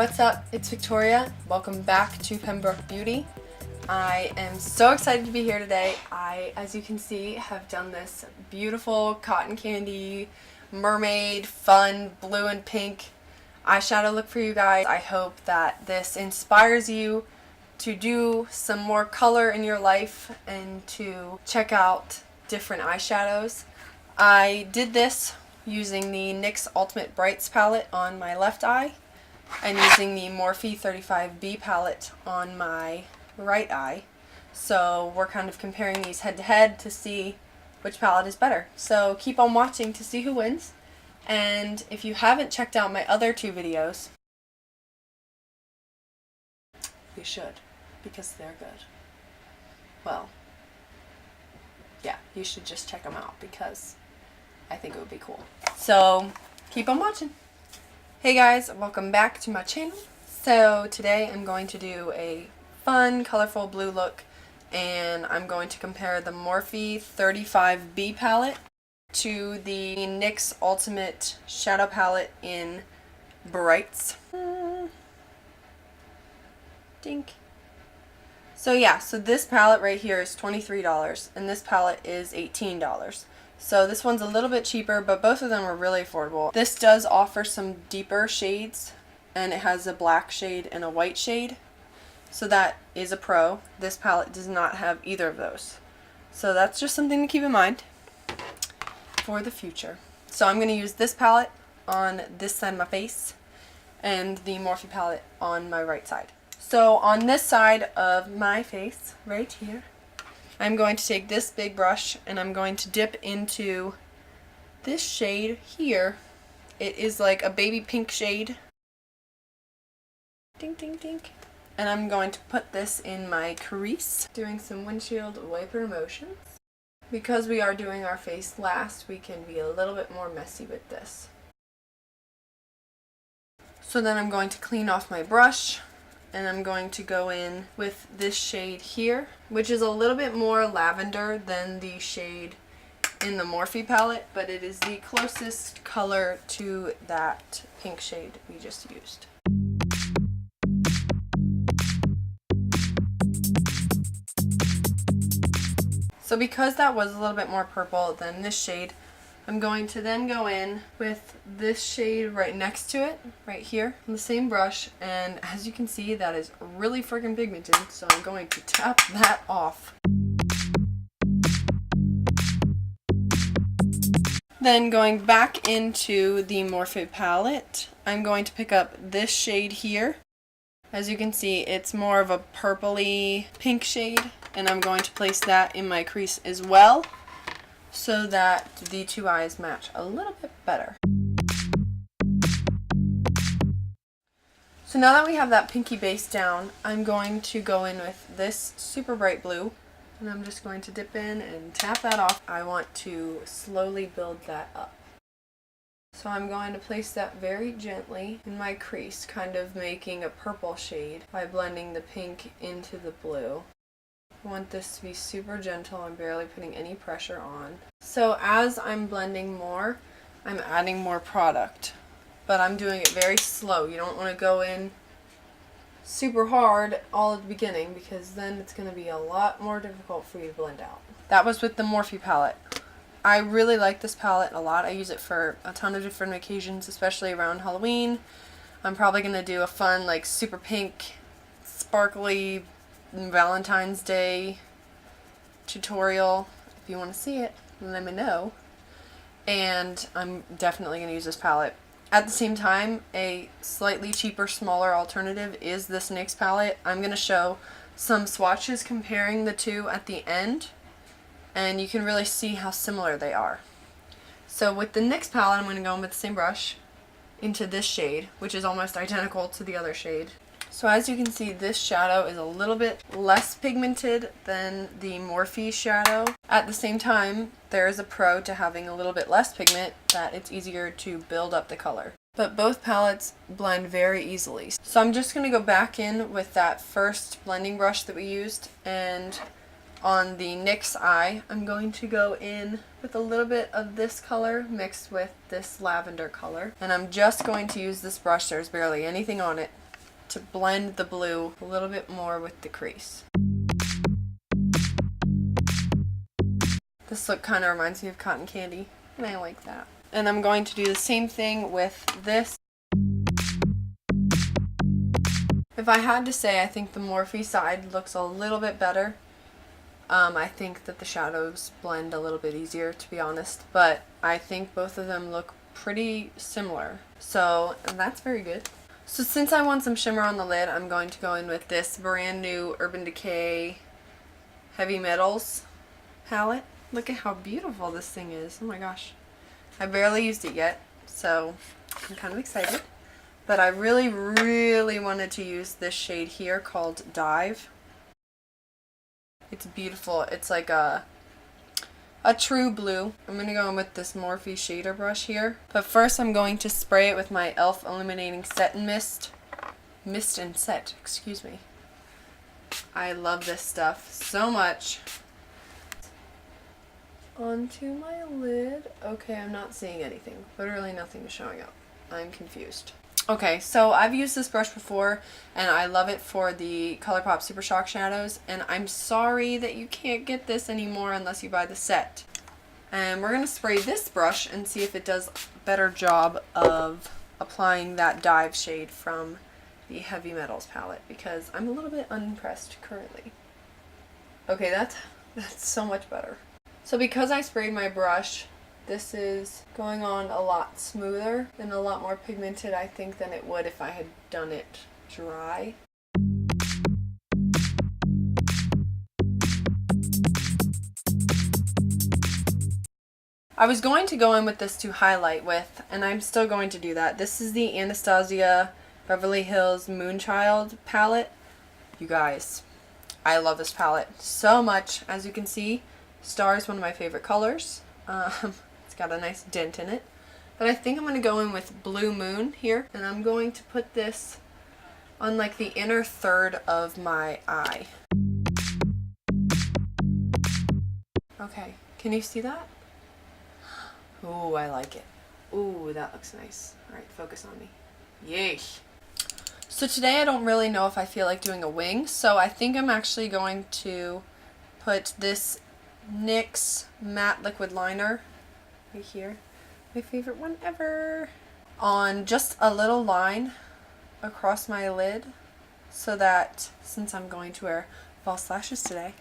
What's up? It's Victoria. Welcome back to Pembroke Beauty. I am so excited to be here today. I, as you can see, have done this beautiful Cotton Candy Mermaid fun blue and pink eyeshadow look for you guys. I hope that this inspires you to do some more color in your life and to check out different eyeshadows. I did this using the NYX Ultimate Brights palette on my left eye and using the Morphe 35B palette on my right eye. So we're kind of comparing these head to head to see which palette is better. So keep on watching to see who wins. And if you haven't checked out my other two videos, you should, because they're good. Well, yeah, you should just check them out because I think it would be cool. So keep on watching. Hey guys, welcome back to my channel. So today I'm going to do a fun, colorful blue look, and I'm going to compare the Morphe 35B palette to the NYX Ultimate Shadow Palette in Brights. Dink. So yeah, so this palette right here is $23 and this palette is $18. So this one's a little bit cheaper, but both of them are really affordable. This does offer some deeper shades, and it has a black shade and a white shade. So that is a pro. This palette does not have either of those. So that's just something to keep in mind for the future. So I'm going to use this palette on this side of my face and the Morphe palette on my right side. So on this side of my face, right here, I'm going to take this big brush and I'm going to dip into this shade here. It is like a baby pink shade. Ding, ding, ding. And I'm going to put this in my crease, doing some windshield wiper motions. Because we are doing our face last, we can be a little bit more messy with this. So then I'm going to clean off my brush, and I'm going to go in with this shade here, which is a little bit more lavender than the shade in the Morphe palette, but it is the closest color to that pink shade we just used. So because that was a little bit more purple than this shade, I'm going to then go in with this shade right next to it, right here, on the same brush, and as you can see, that is really freaking pigmented, so I'm going to tap that off. Then going back into the Morphe palette, I'm going to pick up this shade here. As you can see, it's more of a purpley pink shade, and I'm going to place that in my crease as well, so that the two eyes match a little bit better. So now that we have that pinky base down, I'm going to go in with this super bright blue, and I'm just going to dip in and tap that off. I want to slowly build that up. So I'm going to place that very gently in my crease, kind of making a purple shade by blending the pink into the blue. I want this to be super gentle. I'm barely putting any pressure on. So as I'm blending more, I'm adding more product, but I'm doing it very slow. You don't want to go in super hard all at the beginning, because then it's going to be a lot more difficult for you to blend out. That was with the Morphe palette. I really like this palette a lot. I use it for a ton of different occasions, especially around Halloween. I'm probably going to do a fun, like, super pink, sparkly Valentine's Day tutorial. If you want to see it, let me know. And I'm definitely going to use this palette. At the same time, a slightly cheaper, smaller alternative is this NYX palette. I'm going to show some swatches comparing the two at the end, and you can really see how similar they are. So with the NYX palette, I'm going to go in with the same brush into this shade, which is almost identical to the other shade. So as you can see, this shadow is a little bit less pigmented than the Morphe shadow. At the same time, there is a pro to having a little bit less pigment, that it's easier to build up the color. But both palettes blend very easily. So I'm just going to go back in with that first blending brush that we used, and on the NYX eye, I'm going to go in with a little bit of this color mixed with this lavender color. And I'm just going to use this brush. There's barely anything on it. to blend the blue a little bit more with the crease. This look kind of reminds me of Cotton Candy, and I like that. And I'm going to do the same thing with this. If I had to say, I think the Morphe side looks a little bit better. I think that the shadows blend a little bit easier, to be honest, but I think both of them look pretty similar. So that's very good. So since I want some shimmer on the lid, I'm going to go in with this brand new Urban Decay Heavy Metals palette. Look at how beautiful this thing is. Oh my gosh. I barely used it yet, so I'm kind of excited. But I really, really wanted to use this shade here called Dive. It's beautiful. It's like a true blue. I'm going to go in with this Morphe shader brush here. But first I'm going to spray it with my e.l.f. Illuminating Set and Mist. Mist and Set, excuse me. I love this stuff so much. Onto my lid. Okay, I'm not seeing anything. Literally nothing is showing up. I'm confused. Okay, so I've used this brush before, and I love it for the ColourPop Super Shock shadows, and I'm sorry that you can't get this anymore unless you buy the set. And we're going to spray this brush and see if it does a better job of applying that Dive shade from the Heavy Metals palette, because I'm a little bit unimpressed currently. Okay, that's so much better. So because I sprayed my brush, this is going on a lot smoother and a lot more pigmented, I think, than it would if I had done it dry. I was going to go in with this to highlight with, and I'm still going to do that. This is the Anastasia Beverly Hills Moonchild palette. You guys, I love this palette so much. As you can see, Star is one of my favorite colors. It's got a nice dent in it. But I think I'm going to go in with Blue Moon here, and I'm going to put this on like the inner third of my eye. Okay, can you see that? Ooh, I like it. Ooh, that looks nice. Alright, focus on me. Yay! So today I don't really know if I feel like doing a wing, so I think I'm actually going to put this NYX Matte Liquid Liner right here, my favorite one ever, on just a little line across my lid, so that since I'm going to wear false lashes today,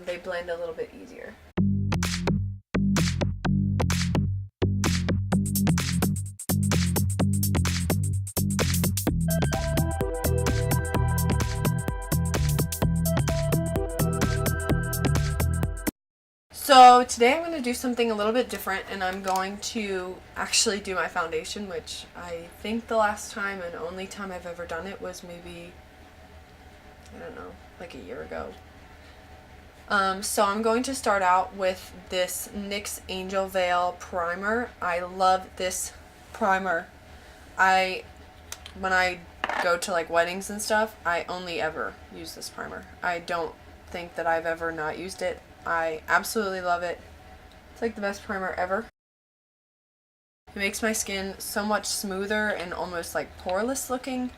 they blend a little bit easier. So today I'm going to do something a little bit different, and I'm going to actually do my foundation, which I think the last time and only time I've ever done it was maybe, I don't know, like a year ago. So I'm going to start out with this NYX Angel Veil primer. I love this primer. When I go to like weddings and stuff, I only ever use this primer. I don't think that I've ever not used it. I absolutely love it. It's like the best primer ever. It makes my skin so much smoother and almost like poreless looking,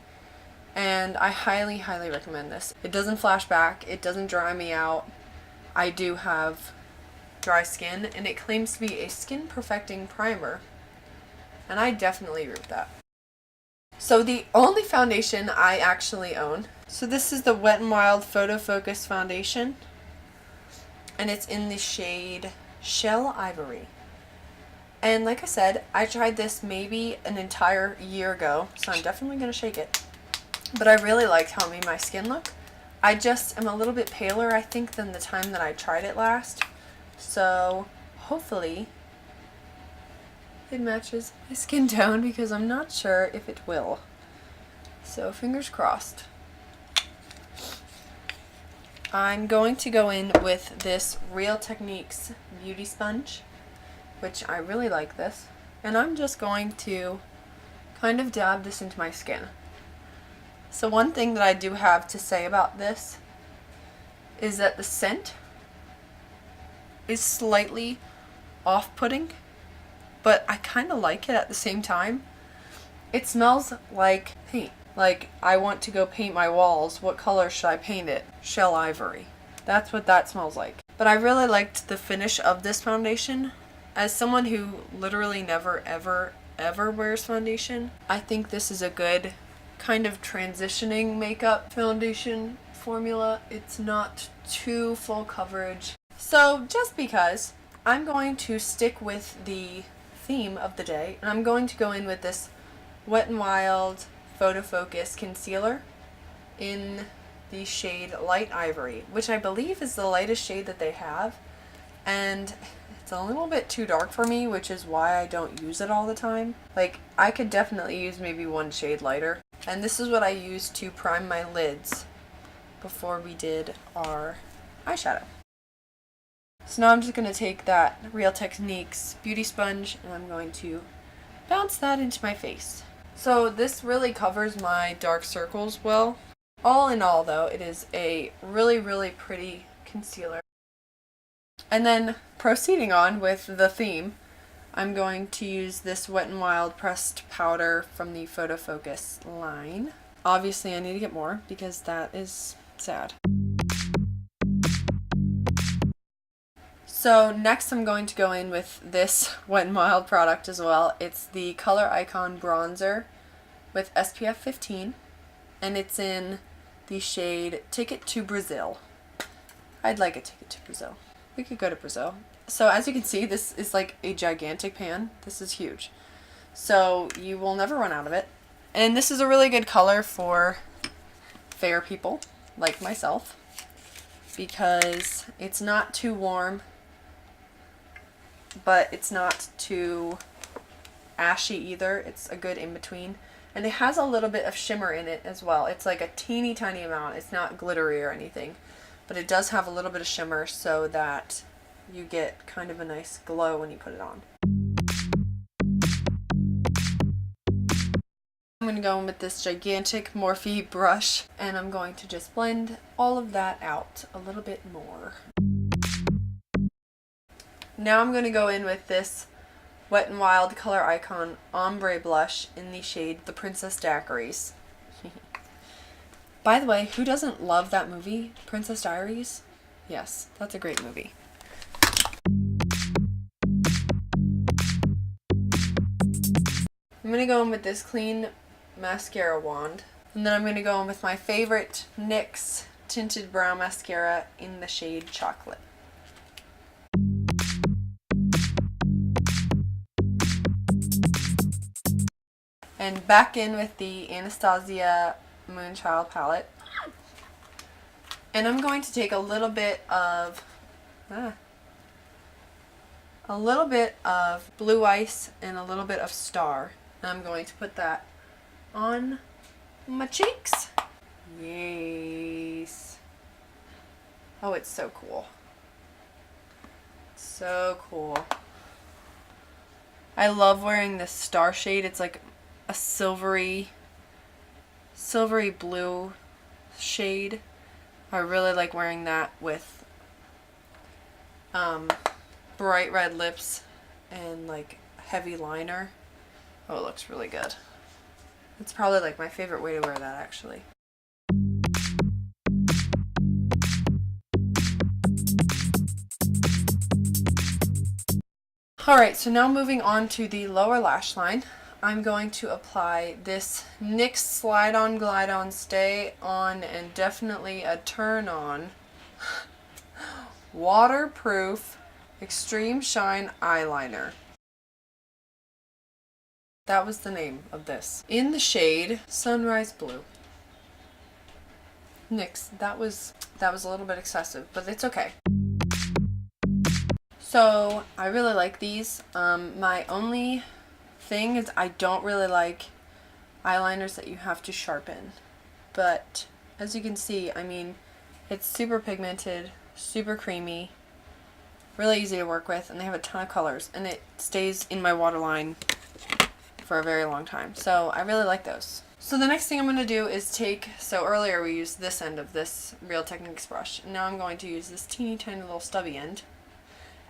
and I highly, highly recommend this. It doesn't flash back, it doesn't dry me out. I do have dry skin, and it claims to be a skin perfecting primer, and I definitely agree with that. So the only foundation I actually own, so this is the Wet n Wild Photo Focus Foundation, and it's in the shade Shell Ivory. And like I said, I tried this maybe an entire year ago, so I'm definitely going to shake it. But I really liked how it made my skin look. I just am a little bit paler, I think, than the time that I tried it last. So hopefully it matches my skin tone, because I'm not sure if it will. So fingers crossed. I'm going to go in with this Real Techniques Beauty Sponge, which I really like this. And I'm just going to kind of dab this into my skin. So one thing that I do have to say about this is that the scent is slightly off-putting, but I kind of like it at the same time. It smells like paint. Like, I want to go paint my walls. What color should I paint it? Shell ivory. That's what that smells like. But I really liked the finish of this foundation. As someone who literally never, ever, ever wears foundation, I think this is a good kind of transitioning makeup foundation formula. It's not too full coverage. So just because, I'm going to stick with the theme of the day, and I'm going to go in with this Wet n Wild Photo Focus Concealer in the shade Light Ivory, which I believe is the lightest shade that they have, and it's a little bit too dark for me, which is why I don't use it all the time. Like, I could definitely use maybe one shade lighter, and this is what I used to prime my lids before we did our eyeshadow. So now I'm just going to take that Real Techniques beauty sponge and I'm going to bounce that into my face. So this really covers my dark circles well. All in all though, it is a really, really pretty concealer. And then proceeding on with the theme, I'm going to use this Wet n Wild pressed powder from the Photo Focus line. Obviously I need to get more because that is sad. So next I'm going to go in with this Wet n Wild product as well. It's the Color Icon Bronzer with SPF 15, and it's in the shade Ticket to Brazil. I'd like a ticket to Brazil. We could go to Brazil. So as you can see, this is like a gigantic pan. This is huge. So you will never run out of it. And this is a really good color for fair people like myself because it's not too warm, but it's not too ashy either. It's a good in-between. And it has a little bit of shimmer in it as well. It's like a teeny tiny amount. It's not glittery or anything, but it does have a little bit of shimmer so that you get kind of a nice glow when you put it on. I'm going to go in with this gigantic Morphe brush and I'm going to just blend all of that out a little bit more. Now I'm going to go in with this Wet n Wild Color Icon Ombre Blush in the shade The Princess Daiquiris. By the way, who doesn't love that movie, Princess Diaries? Yes, that's a great movie. I'm going to go in with this clean mascara wand. And then I'm going to go in with my favorite NYX Tinted Brow Mascara in the shade Chocolate. And back in with the Anastasia Moonchild palette. And I'm going to take a little bit of Blue Ice and a little bit of Star. And I'm going to put that on my cheeks. Yes. Oh, it's so cool. So cool. I love wearing this Star shade. It's like a silvery blue shade. I really like wearing that with bright red lips and like heavy liner. Oh, it looks really good. It's probably like my favorite way to wear that actually. Alright, so now moving on to the lower lash line. I'm going to apply this NYX Slide On Glide On Stay On and definitely a turn on waterproof Extreme Shine eyeliner. That was the name of this. In the shade Sunrise Blue. NYX, that was a little bit excessive, but it's okay. So I really like these. My only thing is I don't really like eyeliners that you have to sharpen, but as you can see, I mean, it's super pigmented, super creamy, really easy to work with, and they have a ton of colors, and it stays in my waterline for a very long time, so I really like those. So the next thing I'm going to do is so earlier we used this end of this Real Techniques brush, and now I'm going to use this teeny tiny little stubby end,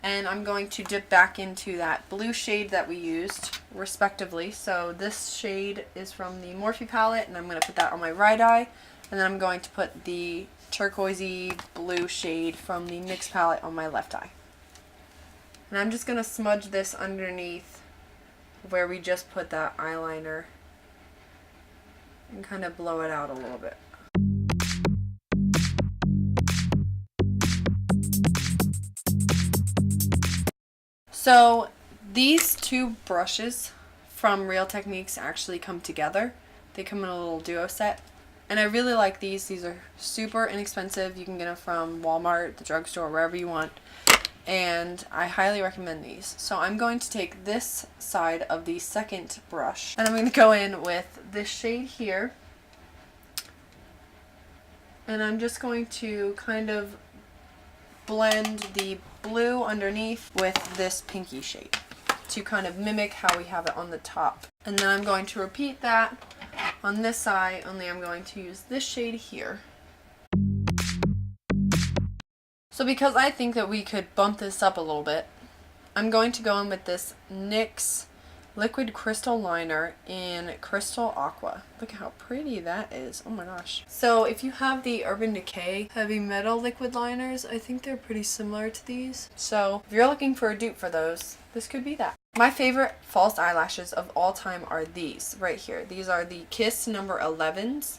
And I'm going to dip back into that blue shade that we used, respectively. So this shade is from the Morphe palette, and I'm going to put that on my right eye. And then I'm going to put the turquoisey blue shade from the NYX palette on my left eye. And I'm just going to smudge this underneath where we just put that eyeliner and kind of blow it out a little bit. So these two brushes from Real Techniques actually come together. They come in a little duo set. And I really like these. These are super inexpensive. You can get them from Walmart, the drugstore, wherever you want. And I highly recommend these. So I'm going to take this side of the second brush, and I'm going to go in with this shade here. And I'm just going to kind of blend the blue underneath with this pinky shade to kind of mimic how we have it on the top. And then I'm going to repeat that on this side, only I'm going to use this shade here. So because I think that we could bump this up a little bit, I'm going to go in with this NYX Liquid Crystal Liner in Crystal Aqua. Look how pretty that is. Oh my gosh. So if you have the Urban Decay Heavy Metal Liquid Liners, I think they're pretty similar to these. So if you're looking for a dupe for those, this could be that. My favorite false eyelashes of all time are these right here. These are the Kiss number 11s.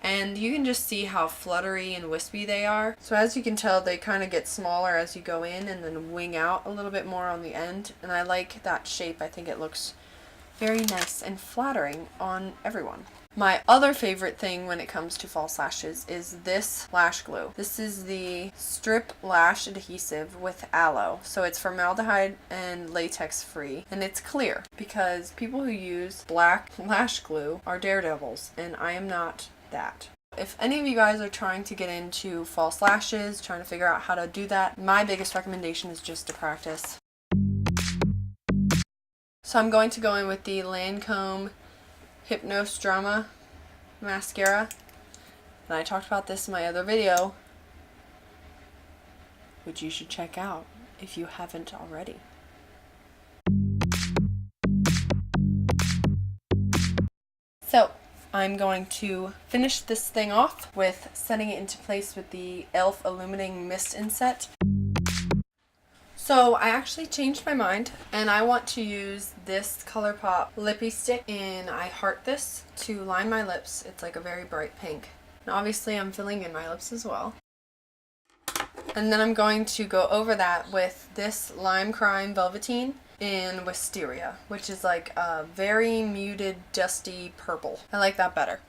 And you can just see how fluttery and wispy they are. So as you can tell, they kind of get smaller as you go in and then wing out a little bit more on the end. And I like that shape. I think it looks very nice and flattering on everyone. My other favorite thing when it comes to false lashes is this lash glue. This is the Strip Lash Adhesive with aloe. So it's formaldehyde and latex free, and it's clear because people who use black lash glue are daredevils, and I am not that. If any of you guys are trying to get into false lashes, trying to figure out how to do that, my biggest recommendation is just to practice. So I'm going to go in with the Lancome Hypnose Drama mascara, and I talked about this in my other video, which you should check out if you haven't already. So I'm going to finish this thing off with setting it into place with the e.l.f. Illuminating Mist Inset. So I actually changed my mind, and I want to use this ColourPop lippy stick in I Heart This to line my lips. It's like a very bright pink. And obviously I'm filling in my lips as well. And then I'm going to go over that with this Lime Crime Velveteen in Wisteria, which is like a very muted, dusty purple. I like that better.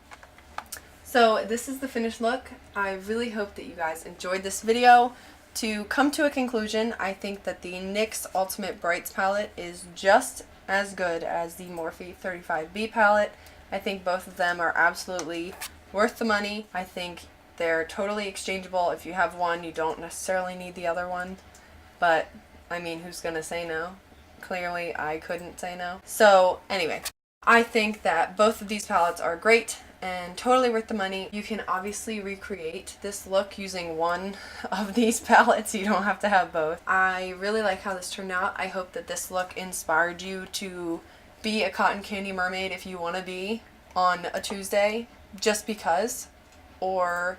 So this is the finished look. I really hope that you guys enjoyed this video. To come to a conclusion, I think that the NYX Ultimate Brights palette is just as good as the Morphe 35B palette. I think both of them are absolutely worth the money. I think they're totally exchangeable. If you have one, you don't necessarily need the other one. But, I mean, who's gonna say no? Clearly, I couldn't say no. So, anyway, I think that both of these palettes are great and totally worth the money. You can obviously recreate this look using one of these palettes. You don't have to have both. I really like how this turned out. I hope that this look inspired you to be a cotton candy mermaid if you want to be on a Tuesday just because, or,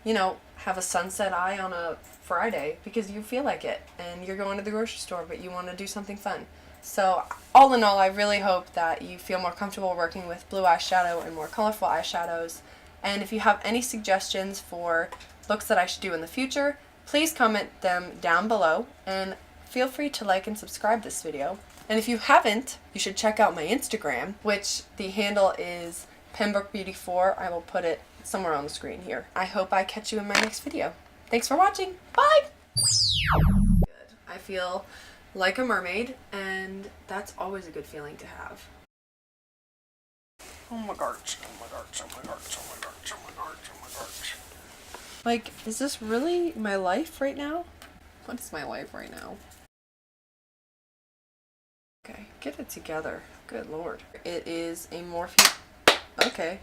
you know, have a sunset eye on a Friday because you feel like it and you're going to the grocery store but you want to do something fun. So all in all, I really hope that you feel more comfortable working with blue eyeshadow and more colorful eyeshadows. And if you have any suggestions for looks that I should do in the future, please comment them down below and feel free to like and subscribe this video. And if you haven't, you should check out my Instagram, which the handle is PembrokeBeauty4. I will put it somewhere on the screen here. I hope I catch you in my next video. Thanks for watching. Bye! Good. I feel like a mermaid, and that's always a good feeling to have. Oh my gosh, oh my gosh, oh my gosh, oh my gosh, oh my gosh, oh my gosh. Like, is this really my life right now? What is my life right now? Okay, get it together. Good lord. It is a Morphe. Okay.